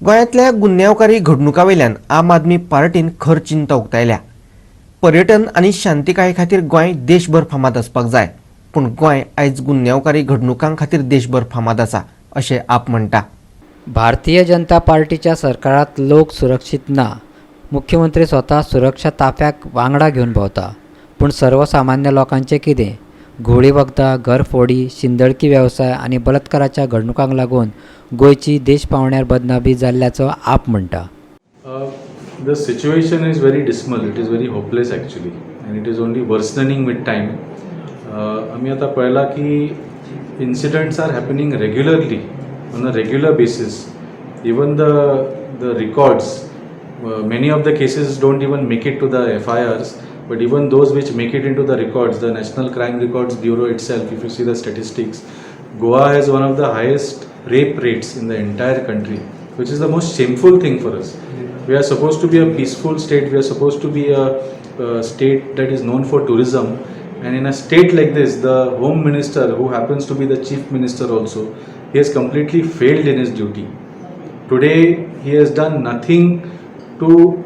गोंयांतल्या गुन्यांवकारी घडणुकांवयल्यान आम आदमी पार्टीन खर चिंता उक्तायल्या. पर्यटन आनी शांतीकाये खातीर गोंय देशभर फामाद आसपाक जाय, पूण गोंय आयज गुन्यांवकारी घडणुकां खातीर देशभर फामाद आसा अशें आप म्हणटा. भारतीय जनता पार्टीच्या सरकारात लोक सुरक्षीत ना. मुख्यमंत्री स्वता सुरक्षा ताफ्याक वांगडा घेवन भोंवता, पूण सर्वसामान्य लोकांचें कितें? घोळी वखदां, घरफोडी, शिंदळकी वेवसाय आनी बलात्काराच्या घडणुकांक लागून गोंयची देशपावण्यार बदनामी जाल्ल्याचो आप म्हणटा. The situation is very dismal. It is very hopeless actually, and it is only worsening with time. आम्ही आता पळयला की incidents are happening regularly on a regular basis. Even the records, many of the cases don't even make it to the FIRs, but even those which make it into the records, the National Crime Records Bureau itself, if you see the statistics, Goa has one of the highest rape rates in the entire country, which is the most shameful thing for us. We are supposed to be a peaceful state, we are supposed to be a state that is known for tourism, and in a state like this, the Home Minister, who happens to be the Chief Minister also, he has completely failed in his duty. Today, he has done nothing to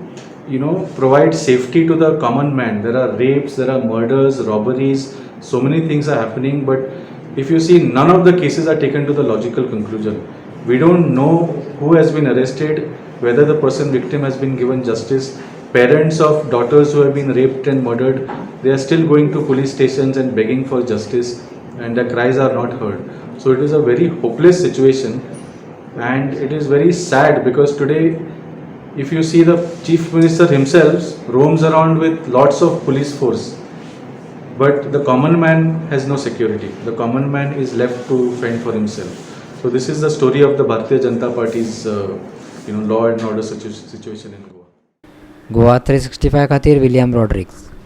provide safety to the common man. There are rapes, there are murders, robberies, so many things are happening, but if you see, none of the cases are taken to the logical conclusion. We don't know who has been arrested, whether the person victim has been given justice. Parents of daughters who have been raped and murdered, they are still going to police stations and begging for justice, and their cries are not heard. So it is a very hopeless situation, and it is very sad because today, if you see, the Chief Minister himself roams around with lots of police force, but the common man has no security. The common man is left to fend for himself. So this is the story of the Bharatiya Janata Party's law and order situation in Goa. Goa 365 खातीर William Rodrigues.